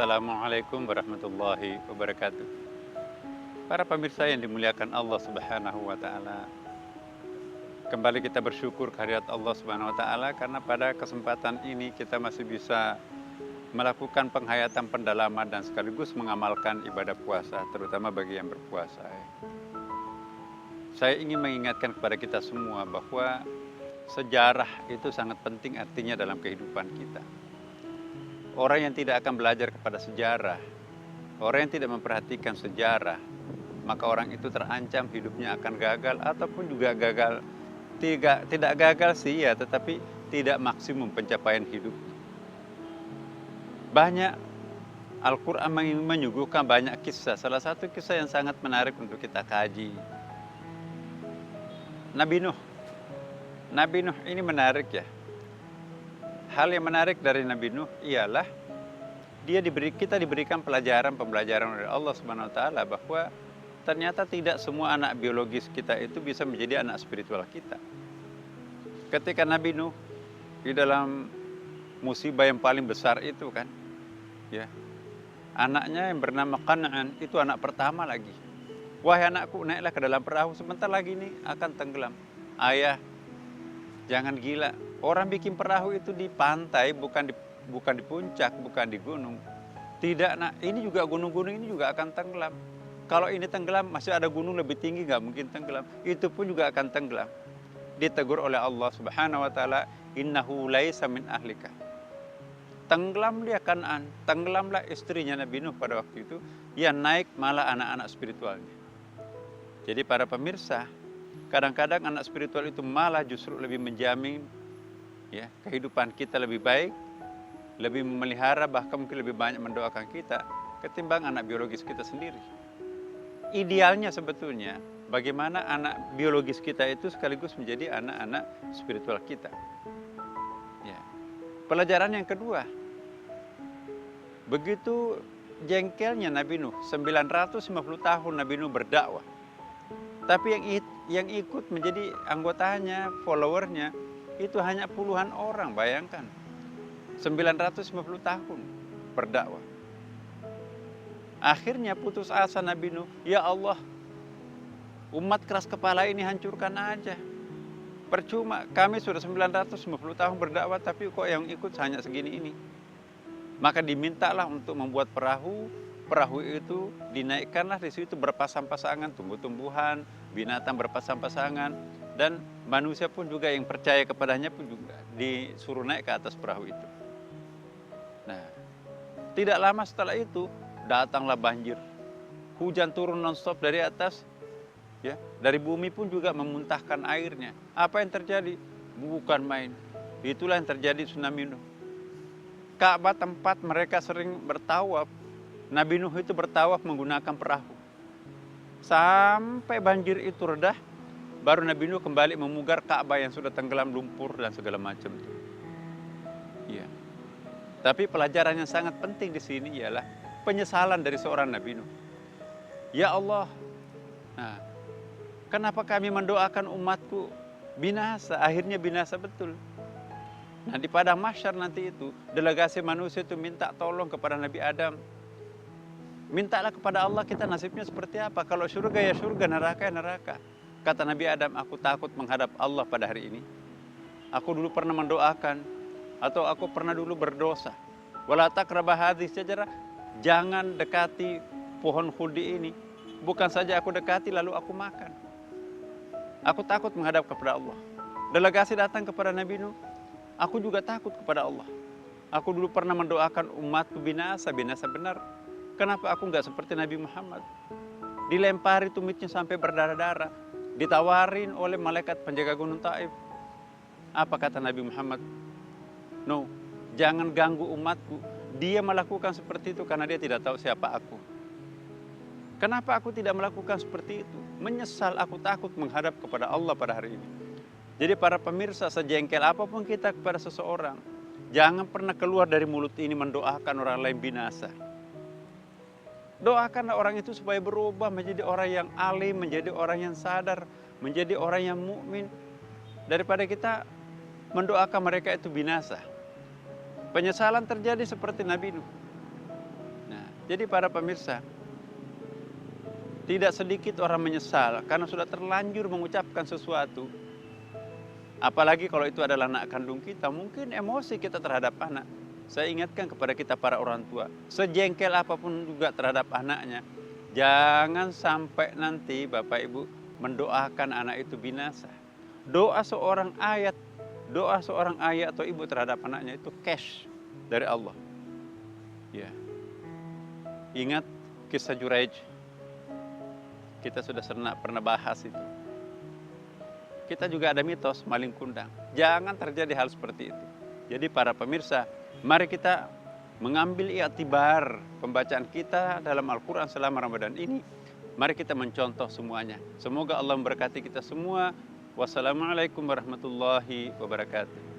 Assalamualaikum warahmatullahi wabarakatuh. Para pemirsa yang dimuliakan Allah Subhanahu wa taala. Kembali kita bersyukur kehadirat Allah Subhanahu wa taala karena pada kesempatan ini kita masih bisa melakukan penghayatan pendalaman dan sekaligus mengamalkan ibadah puasa, terutama bagi yang berpuasa. Saya ingin mengingatkan kepada kita semua bahwa sejarah itu sangat penting artinya dalam kehidupan kita. Orang yang tidak akan belajar kepada sejarah, orang yang tidak memperhatikan sejarah, maka orang itu terancam hidupnya akan gagal ataupun juga gagal. Tidak gagal sih ya, tetapi tidak maksimum pencapaian hidup. Banyak Al-Quran menyuguhkan banyak kisah. Salah satu kisah yang sangat menarik untuk kita kaji. Nabi Nuh. Nabi Nuh ini menarik ya. Hal yang menarik dari Nabi Nuh ialah kita diberikan pembelajaran oleh Allah Subhanahu wa taala bahwa ternyata tidak semua anak biologis kita itu bisa menjadi anak spiritual kita. Ketika Nabi Nuh di dalam musibah yang paling besar itu kan, ya. Anaknya yang bernama Kan'an itu anak pertama lagi. Wahai anakku, naiklah ke dalam perahu, sebentar lagi nih akan tenggelam. Ayah, jangan gila. Orang bikin perahu itu di pantai, bukan di puncak, bukan di gunung. Tidak, nak, ini juga gunung-gunung ini juga akan tenggelam. Kalau ini tenggelam, masih ada gunung lebih tinggi, nggak mungkin tenggelam. Itu pun juga akan tenggelam. Ditegur oleh Allah Subhanahu wa taala, innahu laisa min ahlika. Tenggelam dia Kan'an, tenggelamlah istrinya Nabi Nuh pada waktu itu, yang naik malah anak-anak spiritualnya. Jadi para pemirsa, kadang-kadang anak spiritual itu malah justru lebih menjamin ya, kehidupan kita lebih baik, lebih memelihara, bahkan mungkin lebih banyak mendoakan kita ketimbang anak biologis kita sendiri. Idealnya sebetulnya bagaimana anak biologis kita itu sekaligus menjadi anak-anak spiritual kita. Ya. Pelajaran yang kedua, begitu jengkelnya Nabi Nuh, 950 tahun Nabi Nuh berdakwah. Tapi yang ikut menjadi anggotanya, followernya, itu hanya puluhan orang, bayangkan. 950 tahun berdakwah. Akhirnya putus asa Nabi Nuh, ya Allah, umat keras kepala ini hancurkan aja. Percuma, kami sudah 950 tahun berdakwah, tapi kok yang ikut hanya segini ini. Maka dimintalah untuk membuat perahu. Perahu itu dinaikkanlah, di situ berpasang-pasangan, tumbuh-tumbuhan, binatang berpasang-pasangan, dan manusia pun juga yang percaya kepadanya pun juga disuruh naik ke atas perahu itu. Nah, tidak lama setelah itu datanglah banjir. Hujan turun non-stop dari atas, ya, dari bumi pun juga memuntahkan airnya. Apa yang terjadi? Bukan main. Itulah yang terjadi tsunami Nuh. Ka'bah tempat mereka sering bertawaf, Nabi Nuh itu bertawaf menggunakan perahu. Sampai banjir itu redah, baru Nabi Nuh kembali memugar Ka'bah yang sudah tenggelam lumpur dan segala macam itu. Ya. Tapi pelajaran yang sangat penting di sini ialah penyesalan dari seorang Nabi Nuh. Ya Allah, nah, kenapa kami mendoakan umatku binasa? Akhirnya binasa betul. Nah, di padang mahsyar nanti itu, delegasi manusia itu minta tolong kepada Nabi Adam. Mintalah kepada Allah, kita nasibnya seperti apa? Kalau surga ya surga, neraka ya neraka. Kata Nabi Adam, aku takut menghadap Allah pada hari ini. Aku dulu pernah mendoakan, atau aku pernah dulu berdosa. Wala taqraba hadhihi syajarah, jangan dekati pohon khuldi ini. Bukan saja aku dekati lalu aku makan. Aku takut menghadap kepada Allah. Delegasi datang kepada Nabi Nuh, aku juga takut kepada Allah. Aku dulu pernah mendoakan umatku binasa benar. Kenapa aku enggak seperti Nabi Muhammad? Dilempari tumitnya sampai berdarah-darah. Ditawarin oleh malaikat penjaga gunung Taif. Apa kata Nabi Muhammad? No, jangan ganggu umatku. Dia melakukan seperti itu karena dia tidak tahu siapa aku. Kenapa aku tidak melakukan seperti itu? Menyesal, aku takut menghadap kepada Allah pada hari ini. Jadi para pemirsa, sejengkel apapun kita kepada seseorang, jangan pernah keluar dari mulut ini mendoakan orang lain binasa. Doakanlah orang itu supaya berubah menjadi orang yang alim, menjadi orang yang sadar, menjadi orang yang mukmin, daripada kita mendoakan mereka itu binasa. Penyesalan terjadi seperti Nabi Nuh. Jadi para pemirsa, tidak sedikit orang menyesal karena sudah terlanjur mengucapkan sesuatu. Apalagi kalau itu adalah anak kandung kita, mungkin emosi kita terhadap anak. Saya ingatkan kepada kita para orang tua, sejengkel apapun juga terhadap anaknya, jangan sampai nanti Bapak Ibu mendoakan anak itu binasa. Doa seorang ayah atau ibu terhadap anaknya itu cash dari Allah. Ya. Ingat kisah Juraij, kita sudah pernah bahas itu. Kita juga ada mitos maling kundang. Jangan terjadi hal seperti itu. Jadi para pemirsa, mari kita mengambil i'tibar pembacaan kita dalam Al-Quran selama Ramadan ini. Mari kita mencontoh semuanya. Semoga Allah memberkati kita semua. Wassalamualaikum warahmatullahi wabarakatuh.